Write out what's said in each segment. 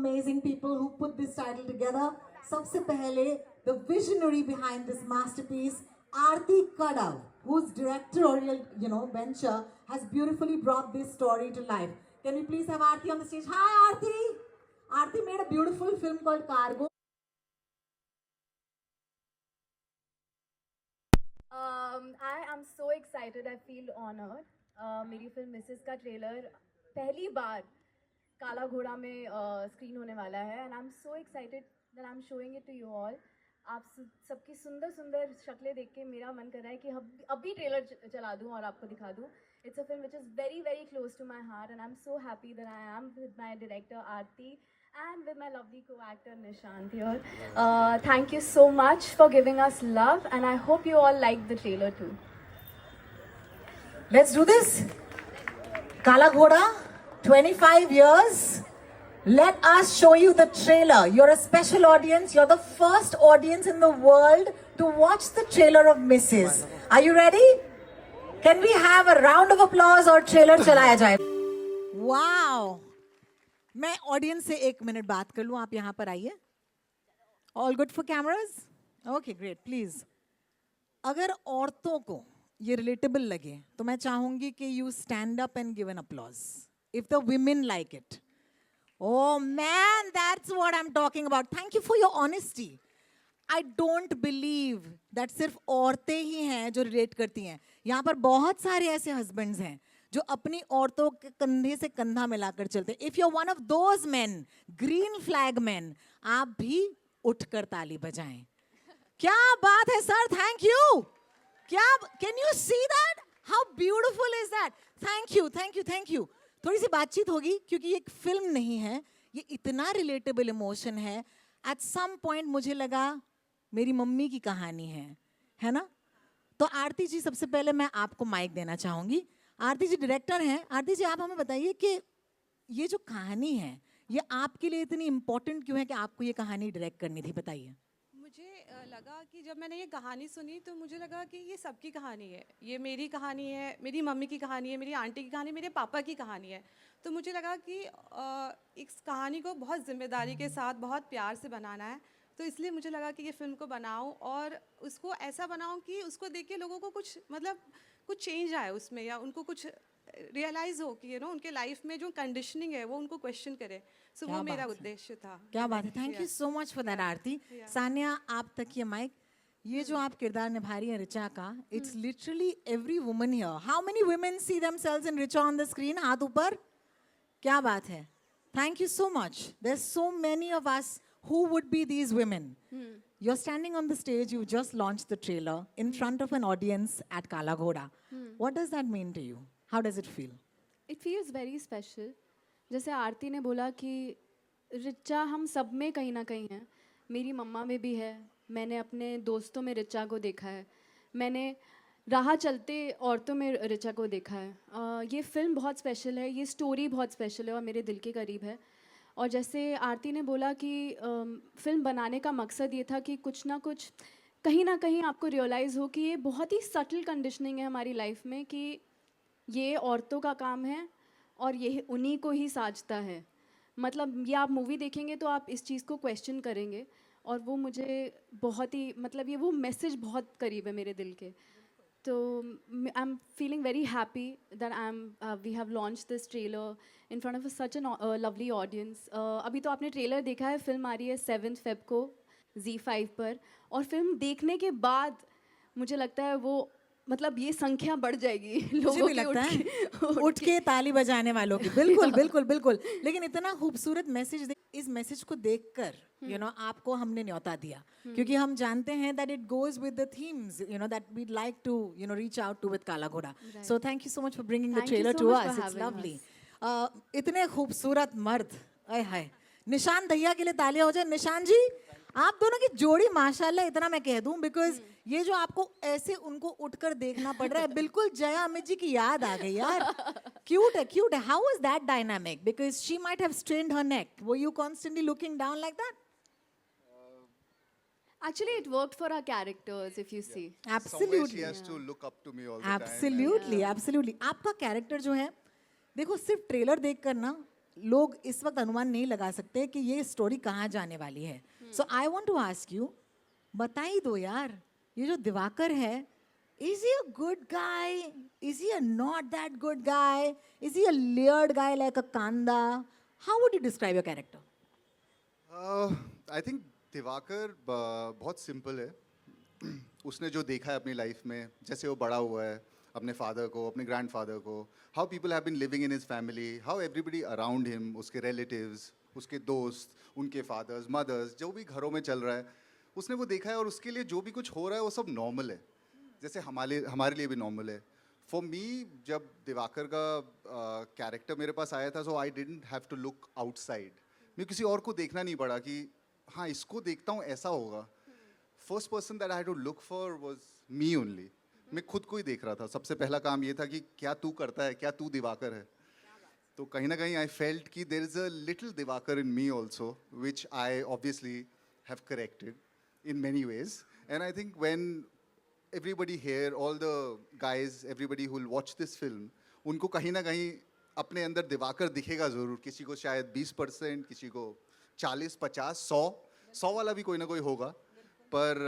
amazing people who put this title together. सबसे पहले the visionary behind this masterpiece, Aarti Kadav, whose directorial venture has beautifully brought this story to life. Can we please have Aarti on the stage? Hi Aarti! Aarti made a beautiful film called Cargo. I am so excited. I feel honored. मेरी film Mrs का trailer पहली बार काला घोड़ा में screen होने वाला है and I am so excited that I am showing it to you all. आप सबकी सुंदर सुंदर शक्लें देख के मेरा मन कर रहा है कि अभी ट्रेलर चला दूँ और आपको दिखा दूँ. It's a film which is very very close to my heart and I am so happy that I am with my director Aarti and with my lovely co-actor Nishant here. Thank you so much for giving us love and I hope you all like the trailer too. Let's do this. Kala Ghoda, 25 years. Let us show you the trailer. You're a special audience. You're the first audience in the world to watch the trailer of Mrs. Are you ready? Can we have a round of applause or trailer चलाया जाए? Wow. मैं audience से 1 minute बात कर लूं. आप यहां पर आइए. All good for cameras? Okay great. Please, अगर औरतों को ये रिलेटेबल लगे तो मैं चाहूंगी कि you stand up and give an applause if the women like it. Oh man, that's what I'm talking about. Thank you for your honesty. I don't believe that सिर्फ औरतें ही हैं जो रिलेट करती हैं. यहाँ पर बहुत सारे ऐसे हस्बैंड्स हैं जो अपनी औरतों के कंधे से कंधा मिलाकर चलते हैं. If you're one of those men, green flag men, आप भी उठकर ताली बजाएं. क्या बात है सर, थैंक यू. क्या, can you see that? How beautiful is that? Thank you, thank you, thank you. थोड़ी सी बातचीत होगी क्योंकि ये एक फिल्म नहीं है, ये इतना रिलेटेबल इमोशन है. एट सम पॉइंट मुझे लगा मेरी मम्मी की कहानी है ना. तो आरती जी, सबसे पहले मैं आपको माइक देना चाहूंगी. आरती जी डायरेक्टर हैं. आरती जी, आप हमें बताइए कि ये जो कहानी है ये आपके लिए इतनी इम्पोर्टेंट क्यों है कि आपको ये कहानी डायरेक्ट करनी थी, बताइए. मुझे लगा कि जब मैंने ये कहानी सुनी तो मुझे लगा कि ये सबकी कहानी है. ये मेरी कहानी है, मेरी मम्मी की कहानी है, मेरी आंटी की कहानी, मेरे पापा की कहानी है. तो मुझे लगा कि इस कहानी को बहुत जिम्मेदारी के साथ, बहुत प्यार से बनाना है. तो इसलिए मुझे लगा कि ये फिल्म को बनाऊं और उसको ऐसा बनाऊं कि उसको देख के लोगों को कुछ कुछ चेंज आए उसमें, या उनको कुछ रियलाइज़ हो कि उनके लाइफ में जो कंडीशनिंग है वो उनको क्वेश्चन करे. सो वो मेरा उद्देश्य था. क्या बात है. Thank you so much for that Aarti. Sania, आप तक ये माइक. ये जो आप किरदार निभा रही हैं रिचा का, it's literally every woman here. How many women see themselves in Richa on the screen? हाथ ऊपर. क्या बात है. Thank you so much. There so many of us who would be these women. You're standing on the stage, you just launched the trailer in front of an audience at Kala Ghoda. What does that mean to you? How does it feel? It feels very special. जैसे आरती ने बोला कि रिचा हम सब में कहीं ना कहीं है. मेरी मम्मा में भी है. मैंने अपने दोस्तों में रिचा को देखा है. मैंने राह चलते औरतों में रिचा को देखा है. ये फिल्म बहुत स्पेशल है. ये स्टोरी बहुत स्पेशल है और मेरे दिल के करीब है. और जैसे आरती ने बोला कि फिल्म बनाने का मकसद ये था कि कुछ ना कहीं आपको रियलाइज़ हो कि ये बहुत ही सटल कंडीशनिंग है हमारी लाइफ में, कि ये औरतों का काम है और ये उन्हीं को ही साजता है. मतलब ये आप मूवी देखेंगे तो आप इस चीज़ को क्वेश्चन करेंगे और वो मुझे बहुत ही ये वो मैसेज बहुत करीब है मेरे दिल के. So I'm feeling very happy that we have launched this trailer in front of such a lovely audience. अभी तो आपने ट्रेलर देखा है. फिल्म आ रही है 7 Feb को Z5 पर, और फिल्म देखने के बाद मुझे लगता है वो ये संख्या बढ़ जाएगी लोगों की उठ के ताली बजाने वालों की. बिल्कुल बिल्कुल बिल्कुल. लेकिन इतना खूबसूरत मैसेज, इस मैसेज को देखकर आपको हमने न्योता दिया क्योंकि हम जानते हैं that it goes with the themes that we'd like to reach out to with Kala Ghoda. So thank you so much for bringing the trailer to us. It's lovely. इतने खूबसूरत मर्द. आय हाय. निशान भैया के लिए तालियां हो जाए. निशान जी, आप दोनों की जोड़ी माशाल्लाह, इतना मैं कह दूं, बिकॉज ये जो आपको ऐसे उनको उठकर देखना पड़ रहा है, बिल्कुल जया अमित जी की याद आ गई यार. क्यूट है, क्यूट है. How is that dynamic? Because she might have strained her neck. Were you constantly looking down like that? Actually, it worked for our characters, if you see. Somewhere she has to look up to me all the time. Absolutely, absolutely. आपका character जो है, देखो सिर्फ trailer देखकर ना लोग इस वक्त अनुमान नहीं लगा सकते कि ये स्टोरी कहाँ जाने वाली है. So I want to ask you, बता ही दो यार, ये जो दिवाकर है, is he a good guy? Is he a not that good guy? Is he a layered guy like a Kanda? How would you describe your character? I think Diwakar बहुत simple है. उसने जो देखा है अपनी लाइफ में, जैसे वो बड़ा हुआ है, अपने फादर को, अपने ग्रैंडफादर को, how people have been living in his family, how everybody around him, उसके रिलेटिव्स, उसके दोस्त, उनके फादर्स, मदर्स, जो भी घरों में चल रहा है, उसने वो देखा है. और उसके लिए जो भी कुछ हो रहा है वो सब नॉर्मल है, जैसे हमारे लिए भी नॉर्मल है. फॉर मी, जब दिवाकर का कैरेक्टर मेरे पास आया था, so I didn't have to look outside. मैं किसी और को देखना नहीं पड़ा कि हाँ इसको देखता हूँ ऐसा होगा. First person that I had to look for was me only. मैं खुद को ही देख रहा था. सबसे पहला काम ये था कि क्या तू करता है, क्या तू दिवाकर है. तो कहीं ना कहीं आई फेल्ट कि there is a little Diwakar in me also, which I obviously have corrected in many ways. And I think when everybody here, all the guys, everybody who will watch this film, उनको कहीं ना कहीं अपने अंदर दिवाकर दिखेगा ज़रूर. किसी को शायद 20%, किसी को 40, 50, 100 वाला भी कोई ना कोई होगा. पर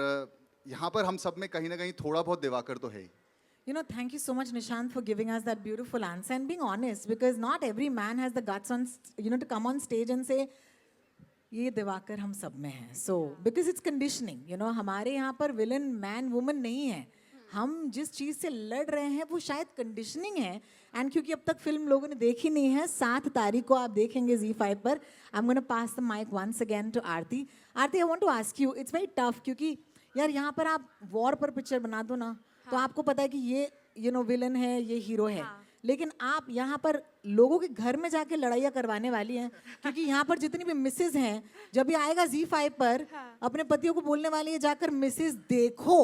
यहाँ पर हम सब में कहीं ना कहीं थोड़ा बहुत दिवाकर तो है ही. You know, thank you so much, Nishant, for giving us that beautiful answer and being honest, because not every man has the guts on, to come on stage and say, ये दिवाकर हम सब में है. सो बिकॉज इट्स कंडीशनिंग, हमारे यहाँ पर villain man woman नहीं है. हम जिस चीज़ से लड़ रहे हैं वो शायद कंडीशनिंग है. एंड क्योंकि अब तक फिल्म लोगों ने देखी नहीं है, 7 तारीख को आप देखेंगे ZEE5 पर. I am gonna pass the mic once again to Aarti. Aarti, I want to ask you, it's very tough, क्योंकि यार यहाँ पर आप वॉर पर पिक्चर बना दो ना, तो आपको पता है कि ये विलन है, ये हीरो है. लेकिन आप यहाँ पर लोगों के घर में जाके लड़ाइयाँ करवाने वाली हैं, क्योंकि यहाँ पर जितनी भी मिसेज हैं, जब ये आएगा ZEE5 पर, अपने पतियों को बोलने वाली है जाकर मिसेज देखो.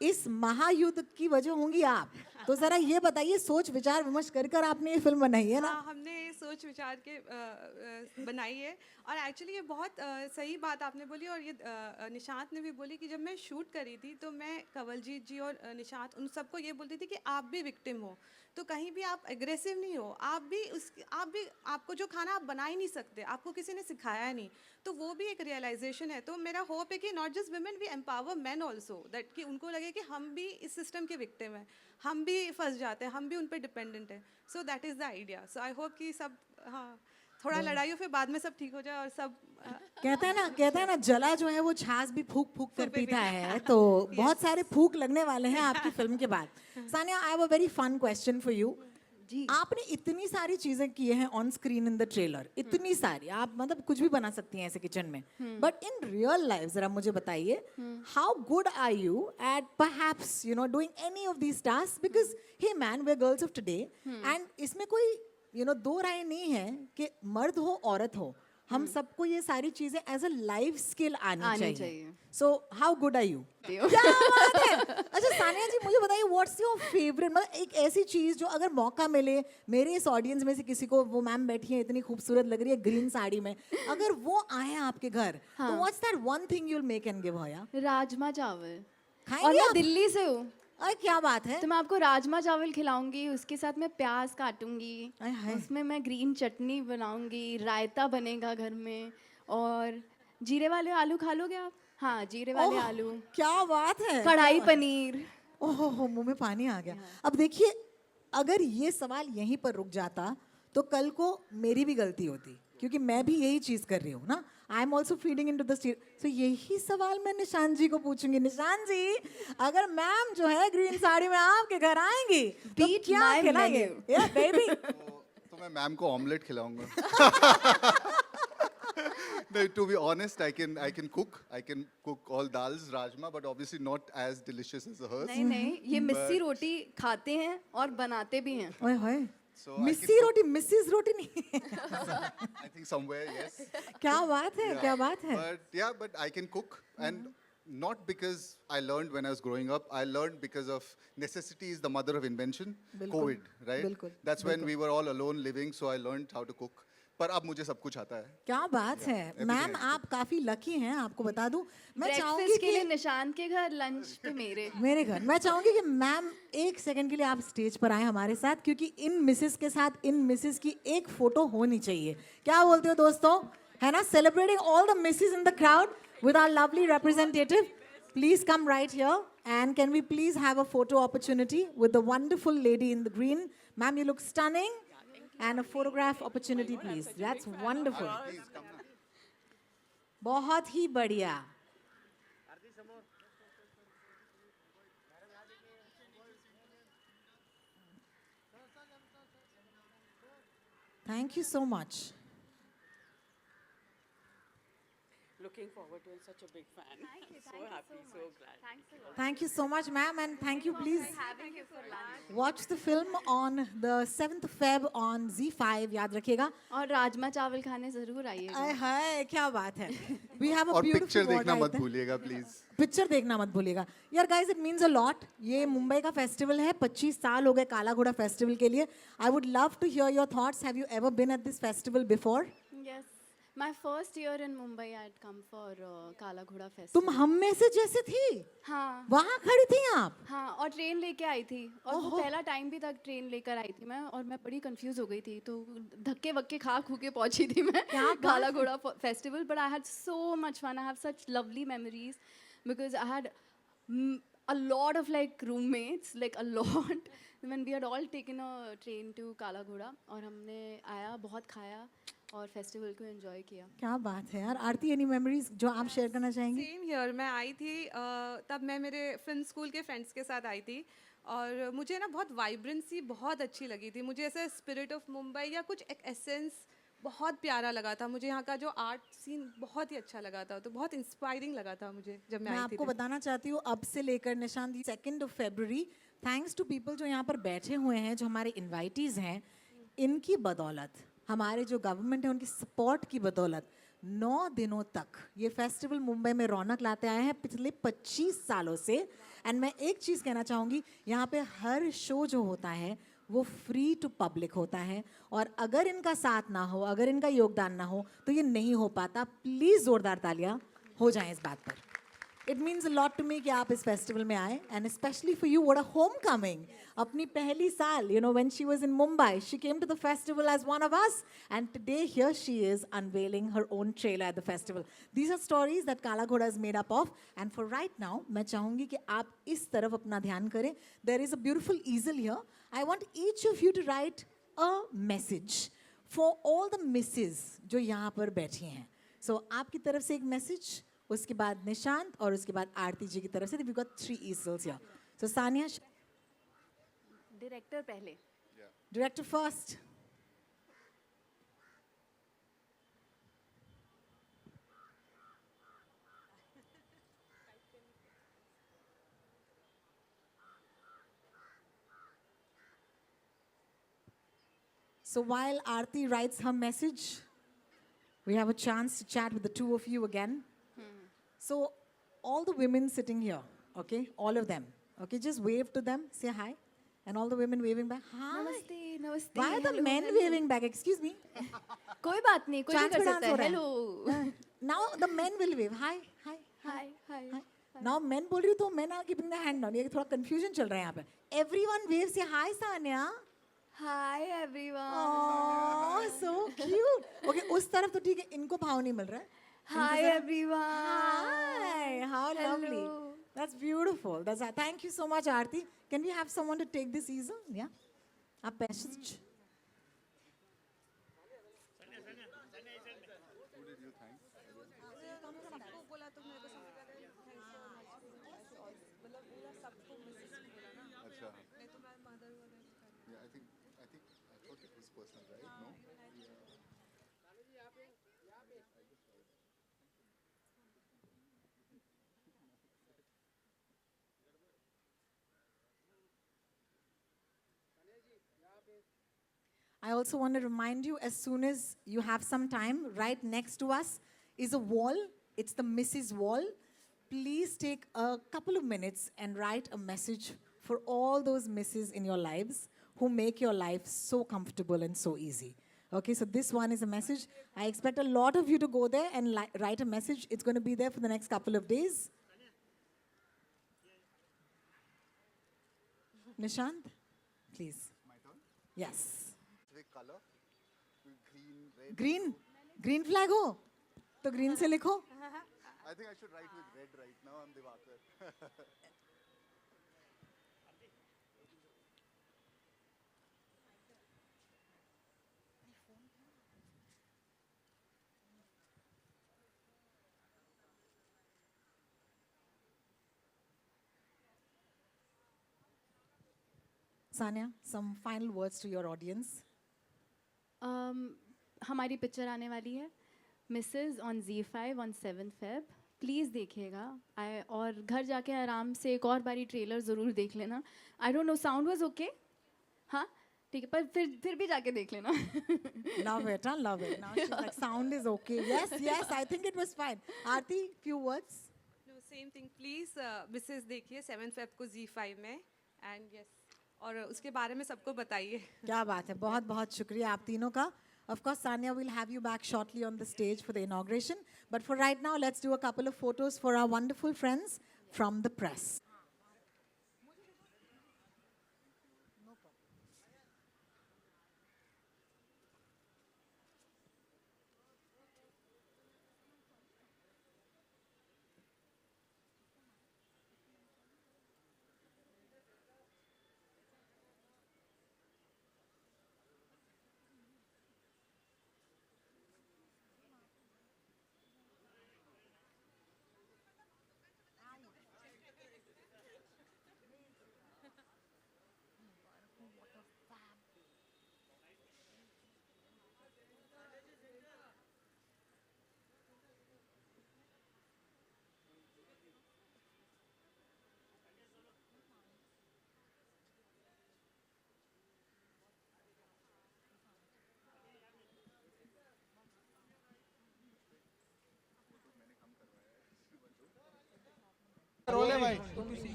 इस महायुद्ध की वजह होंगी आप. तो जरा ये बताइए, सोच विचार विमर्श कर आपने ये फिल्म बनाई है ना? हाँ, हमने ये सोच विचार के बनाई है. और एक्चुअली ये बहुत सही बात आपने बोली. और ये निशांत ने भी बोली कि जब मैं शूट करी थी तो मैं कवलजीत जी और निशांत उन सबको ये बोलती थी कि आप भी विक्टिम हो, तो कहीं भी आप एग्रेसिव नहीं हो. आपको जो खाना आप बना ही नहीं सकते, आपको किसी ने सिखाया नहीं, तो वो भी एक रियलाइजेशन है. तो मेरा होप है कि not just women, we empower man also, that कि उनको लगे कि हम भी इस सिस्टम के विक्टिम हैं, हम भी फंस जाते हैं, हम भी उन पर डिपेंडेंट हैं. So that is the idea. So I hope कि सब, हाँ, थोड़ा लड़ाई हो, फिर बाद में सब ठीक हो जाए और सब कहता है ना जला जो है वो छाछ भी फूक फूक कर पीता है. तो बहुत सारे फूक लगने वाले हैं आपकी फिल्म के बाद. Sania, I have a very fun question for you. जी. आपने इतनी सारी चीजें की हैं on screen in the trailer, इतनी सारी, आप मतलब कुछ भी बना सकती हैं ऐसे किचन में. बट इन रियल लाइफ जरा मुझे बताइए, how good are you at perhaps doing any of these task? Because hey man, we are girls of today, and इसमें कोई दो राय नहीं है कि मर्द हो औरत हो, हम सबको ये सारी चीजें एज अ लाइफ स्किल आनी चाहिए. So how good are you? क्या बात है. अच्छा सानिया जी, मुझे बताइए, व्हाट्स योर फेवरेट, मतलब एक ऐसी चीज जो अगर मौका मिले, मेरे इस ऑडियंस में से किसी को, वो मैम बैठी है इतनी खूबसूरत लग रही है ग्रीन साड़ी में, अगर वो आए आपके घर, तो what's that one thing you will make and give her? Rajma चावल. और खाएंगे मैं आप? दिल्ली से हूँ, अरे क्या बात है. तो मैं आपको राजमा चावल खिलाऊंगी, उसके साथ मैं प्याज काटूंगी, आय हाय. उसमें मैं ग्रीन चटनी बनाऊंगी, रायता बनेगा घर में, और जीरे वाले आलू खा लोगे आप? हाँ, जीरे वाले ओह, आलू, क्या बात है. कढ़ाई पनीर. ओहो हो, मुंह में पानी आ गया. अब देखिए, अगर ये सवाल यहीं पर रुक जाता तो कल को मेरी भी गलती होती, क्योंकि मैं भी यही चीज कर रही हूँ ना. I am also feeding in to the steer. तो यही सवाल मैं निशांत जी को पूछूंगी. निशांत जी, अगर मैम जो है ग्रीन साड़ी में आपके घर आएंगी तो Beat क्या my खिलाएंगे? menu. Yeah, baby. तो मैं मैम को ऑमलेट खिलाऊंगा. No, to be honest, I can cook all dals, rajma, but obviously not as delicious as hers. नहीं नहीं, ये मिस्सी रोटी खाते हैं और बनाते भी हैं. ओए होए, So I missi can roti, misses roti नहीं. I think somewhere, yes. क्या बात है, क्या बात है. But I can cook, and not because I learned when I was growing up. I learned because of necessity is the mother of invention. बिल्कुल, COVID, right? बिल्कुल, That's when we were all alone living, so I learned how to cook. पर अब मुझे सब कुछ आता है. क्या बात है मैम, everything. आप काफी लकी हैं, आपको बता दूं. मैं चाहूंगी ब्रेकफास्ट के लिए कि निशांत के घर, लंच पे मेरे. मेरे घर, मैं चाहूंगी कि मैम एक सेकंड के लिए आप स्टेज पर आए हमारे साथ, क्योंकि इन मिसेस के साथ इन मिसेस की एक फोटो होनी चाहिए. क्या बोलते हो दोस्तों, है ना? Celebrating all the Mrs in the crowd with our lovely representative. Please come right here, and can we please have a photo opportunity with the wonderful lady in the green? Ma'am, you look stunning. And a photograph opportunity, please. That's wonderful. बहुत ही बढ़िया. Thank you so much. Looking forward to it, such a big fan. So happy, so glad. Thank you so much, ma'am, and thank you. Please Having you for lunch. watch the film on the 7th Feb on Z5. याद रखिएगा. और राजमा चावल खाने जरूर आइएगा. आय हाय, क्या बात है. We have a और beautiful पिक्चर ward देखना right मत there. भूलिएगा प्लीज. पिक्चर देखना मत भूलिएगा. यार guys, it means a lot. ये मुंबई का फेस्टिवल है. 25 साल हो गए काला घोड़ा फेस्टिवल के लिए. I would love to hear your thoughts. Have you ever been at this festival before? Yes. My first year in Mumbai, I had come for Kala Ghoda Festival. तुम हम में से जैसे थी, हाँ. वहां खड़ी थी आप. हाँ, और ट्रेन लेके आई थी, और वो पहला टाइम भी तक ट्रेन लेकर आई थी मैं, और मैं बड़ी कंफ्यूज हो गई थी, तो धक्के वक्के खा खू के पहुंची थी मैं Kala Ghoda festival. But I had so much fun. I have such lovely memories because I had a lot of like roommates, like a lot. When we had all taken a train to Kala Ghoda, और हमने आया, बहुत खाया और festival को enjoy किया. क्या बात है यार. आरती, एनी मेमोरीज जो आप शेयर करना चाहेंगी? Same here. मैं आई थी तब मैं मेरे फिल्म स्कूल के फ्रेंड्स के साथ आई थी, और मुझे ना बहुत वाइब्रेंसी बहुत अच्छी लगी थी. मुझे ऐसे स्पिरिट ऑफ मुंबई या कुछ एक एसेंस बहुत प्यारा लगा था. मुझे यहाँ का जो आर्ट सीन बहुत ही अच्छा लगा था, तो बहुत इंस्पायरिंग लगा था मुझे जब मैं मैं आई थी. आपको बताना चाहती हूँ, अब से लेकर निशांत 2 फरवरी, थैंक्स टू पीपल जो यहाँ पर बैठे हुए हैं, जो हमारे इनवाइटीज हैं, इनकी बदौलत, हमारे जो गवर्नमेंट है उनकी सपोर्ट की बदौलत 9 दिनों तक ये फेस्टिवल मुंबई में रौनक लाते आए हैं पिछले 25 सालों से. एंड मैं एक चीज़ कहना चाहूँगी, यहाँ पे हर शो जो होता है वो फ्री टू पब्लिक होता है, और अगर इनका साथ ना हो, अगर इनका योगदान ना हो, तो ये नहीं हो पाता. प्लीज़ ज़ोरदार तालियां हो जाएं इस बात पर. It means a lot to me कि आप इस फेस्टिवल में आए, and specially for you, what a homecoming. अपनी पहली साल, you know, when she was in Mumbai, she came to the festival as one of us, and today here she is unveiling her own trailer at the festival. These are stories that Kala Ghoda is made up of. And for right now मैं चाहूंगी कि आप इस तरफ अपना ध्यान करें. There is a beautiful easel here. I want each of you to write a message for all the Mrs जो यहाँ पर बैठी हैं. सो आपकी तरफ से एक मैसेज, उसके बाद निशांत, और उसके बाद आरती जी की तरफ से. We got 3 easels here. So Sania, director पहले. director first. So while Aarti writes her message, we have a chance to chat with the two of you again. So all the women sitting here, okay, all of them, okay, just wave to them, say hi. And all the women waving back, hi. नमस्ते, नमस्ते. Why are the hello, men hello. waving back? Excuse me. कोई बात नहीं, कोई भी Chance कर पे सकता dance है. हो रहा है. Hello. Now the men will wave, hi, hi, hi hi. hi. Now men बोल रही हूँ तो men are keeping their hand down. ये थोड़ा confusion चल रहा है यहाँ पे. Everyone wave, say hi, Sanya. Hi everyone. Oh, so cute. Okay, उस तरफ तो ठीक है, इनको भाव नहीं मिल रहा है. Hi everyone. Hi, how lovely. Hello. That's beautiful. Thank you so much, Aarti. Can we have someone to take this easel? Yeah. A passage. अच्छा. Yeah, I thought it was personal, right? No? I also want to remind you, as soon as you have some time, right next to us is a wall. It's the Mrs. Wall. Please take a couple of minutes and write a message for all those misses in your lives who make your life so comfortable and so easy. Okay, so this one is a message. I expect a lot of you to go there and write a message. It's going to be there for the next couple of days. Nishant, please. My turn. Yes. Specific color. Green, red. Green? Green flag ho? तो green से लिखो. I think I should write with red right now. I'm Divakar. Sanya, some final words to your audience. हमारी picture आने वाली है Mrs on Z5 on 7 Feb. Please देखिएगा. और घर जाके आराम से एक और बारी ट्रेलर ज़रूर देख लेना. I don't know sound was okay. हाँ ठीक है, पर फिर भी जाके देख लेना. Love it, huh? Love it. Now she's like, sound is okay. Yes, yes, I think it was fine. Aarti, few words. No, same thing. Please, Mrs देखिए 7 Feb को Z5 में. And yes, और उसके बारे में सबको बताइए. क्या बात है, बहुत बहुत शुक्रिया आप तीनों का. Of course, Sanya will have you back shortly on the stage for the inauguration. But for right now, let's do a couple of photos for our wonderful friends from the press. Role है भाई.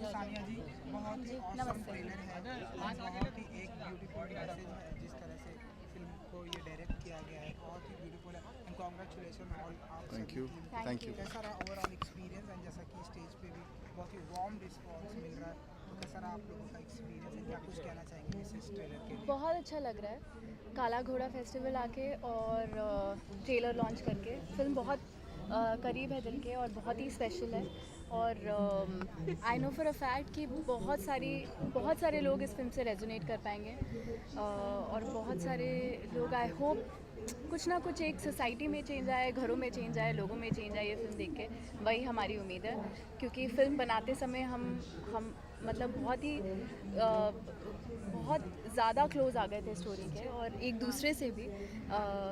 सानिया जी बहुत ही awesome trailer है. बहुत ही एक beautiful message है जिस तरह से फिल्म को ये डायरेक्ट किया गया है. बहुत ही ब्यूटीफुल है. And congratulation all. Thank you. Thank you. कैसा रहा ओवरऑल एक्सपीरियंस. एंड जैसा कि स्टेज पे भी बहुत ही वार्म रिस्पॉन्स मिल रहा है, तो कैसा रहा आप लोगों का एक्सपीरियंस. क्या कुछ कहना चाहेंगे इस ट्रेलर के लिए. बहुत अच्छा लग रहा है काला घोड़ा फेस्टिवल आके और ट्रेलर लॉन्च करके. फिल्म बहुत करीब है दिल के और बहुत ही स्पेशल है. और I know for a fact कि बहुत सारे लोग इस फिल्म से रेजोनेट कर पाएंगे. और बहुत सारे लोग आई होप कुछ ना कुछ एक सोसाइटी में चेंज आए, घरों में चेंज आए, लोगों में चेंज आए ये फिल्म देख के. वही हमारी उम्मीद है क्योंकि फिल्म बनाते समय हम मतलब बहुत ज़्यादा क्लोज आ गए थे स्टोरी के और एक दूसरे से भी.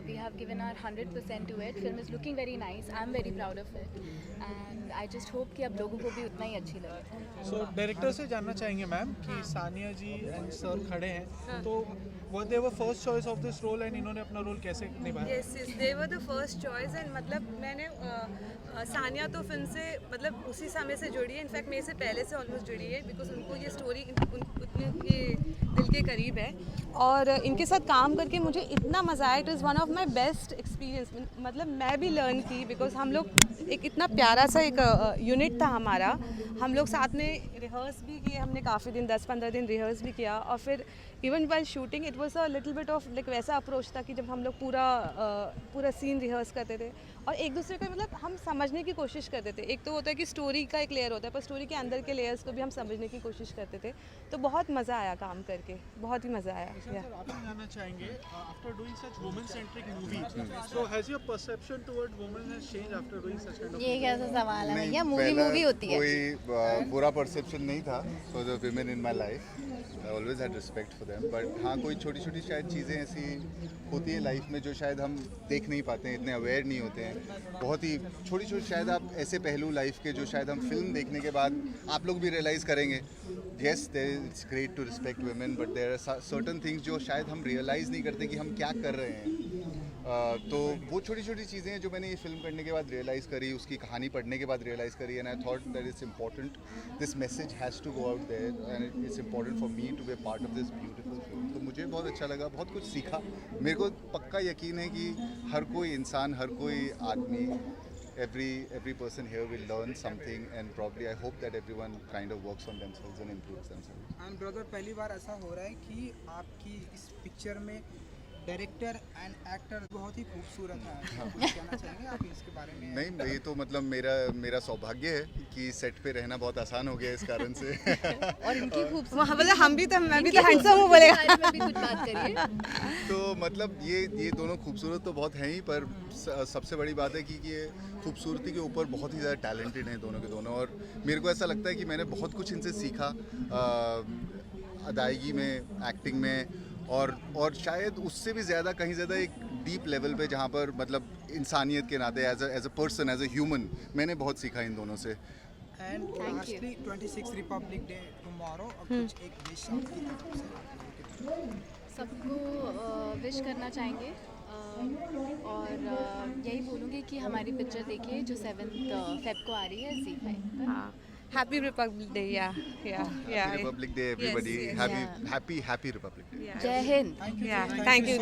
We have given our 100% to it. Film is looking very nice. I am very proud of it and I just hope कि अब लोगों को भी उतना ही अच्छी लगे. सो डायरेक्टर से जानना चाहेंगे मैम कि सानिया जी एंड सर खड़े हैं, तो वो they were first choice of this role and इन्होंने अपना रोल कैसे निभाया. Yes, they were the first choice and मतलब मैंने सानिया तो फिल्म से मतलब उसी समय से जुड़ी है. इनफैक्ट मेरे से पहले से ऑलमोस्ट जुड़ी है बिकॉज उनको ये स्टोरी उतनी दिल के करीब है. और इनके साथ काम करके मुझे इतना मज़ा आया. It is one of my best experience. मतलब मैं भी लर्न की बिकॉज हम लोग एक इतना प्यारा सा एक यूनिट था हमारा. हम लोग साथ में रिहर्स भी किए. हमने काफ़ी दिन 10-15 दिन रिहर्स भी किया. और फिर even while shooting it was a little bit of like वैसा अप्रोच था कि जब हम लोग पूरा सीन रिहर्स करते थे और एक दूसरे को मतलब हम समझने की कोशिश करते थे. एक तो होता है कि स्टोरी का एक लेयर होता है पर स्टोरी के अंदर के लेयर्स को भी हम समझने की कोशिश करते थे. तो बहुत मज़ा आया काम करके. बहुत ही मज़ा आया. आप जानना चाहेंगे after doing such women centric movie, so has your perception toward women has changed after doing such kind of. ये कैसा सवाल है भैया. पहला मूवी होती है. कोई बुरा परसेप्शन नहीं था for the women in my life. I always had respect for them. But हाँ, कोई छोटी छोटी शायद चीज़ें ऐसी होती है लाइफ में जो शायद हम देख नहीं पाते हैं, इतने अवेयर नहीं होते हैं. बहुत ही छोटी छोटी शायद आप ऐसे पहलू लाइफ के जो शायद हम फिल्म देखने के बाद आप लोग भी रियलाइज़ करेंगे. Yes, it's great to respect women but there are certain things जो शायद हम रियलाइज़ नहीं करते कि हम क्या कर रहे हैं. तो वो छोटी छोटी चीज़ें हैं जो मैंने ये फिल्म करने के बाद रियलाइज़ करी, उसकी कहानी पढ़ने के बाद रियलाइज़ करी, and I thought that it's important, this message has to go out there and it's important for me to be part of this beautiful film. तो मुझे बहुत अच्छा लगा, बहुत कुछ सीखा। मेरे को पक्का यकीन है कि हर कोई इंसान, हर कोई आदमी, every person here will learn something, and probably I hope that everyone kind of works on themselves and improves themselves. And brother पहली बार ऐसा हो रहा है कि आपकी इस पिक्चर में डायरेक्टर एंड एक्टर बहुत ही खूबसूरत है, कुछ कहना चाहेंगे आप इसके बारे में? नहीं, ये तो मतलब मेरा सौभाग्य है कि सेट पे रहना बहुत आसान हो गया इस कारण से। और इनकी खूबसूरती वहाँ बोले हम भी तो मैं भी इनकी तो हैंडसम हूँ बोलेगा। खूबसूरती के बारे में भी कुछ बात करिए। तो मतलब ये दोनों खूबसूरत तो बहुत हैं ही, पर सबसे बड़ी बात है कि ये खूबसूरती के ऊपर बहुत ही ज़्यादा टैलेंटेड हैं दोनों के दोनों, और मेरे को ऐसा लगता है कि मैंने बहुत कुछ इनसे सीखा अदायगी में, एक्टिंग में, और शायद उससे भी ज़्यादा, कहीं ज़्यादा एक डीप लेवल पे, जहाँ पर मतलब इंसानियत के नाते as a person, as a human, मैंने बहुत सीखा इन दोनों से। And lastly 26 Republic Day tomorrow, और कुछ एक विश आपकी तरफ से? सबको विश करना चाहेंगे, और यही बोलूँगी कि हमारी पिक्चर देखिए जो 7 फेब को आ रही है ZEE5 पर। हैप्पी रिपब्लिक डे, या Happy Republic Day, everybody. yes. Happy Republic Day. जय हिंद। Thank you.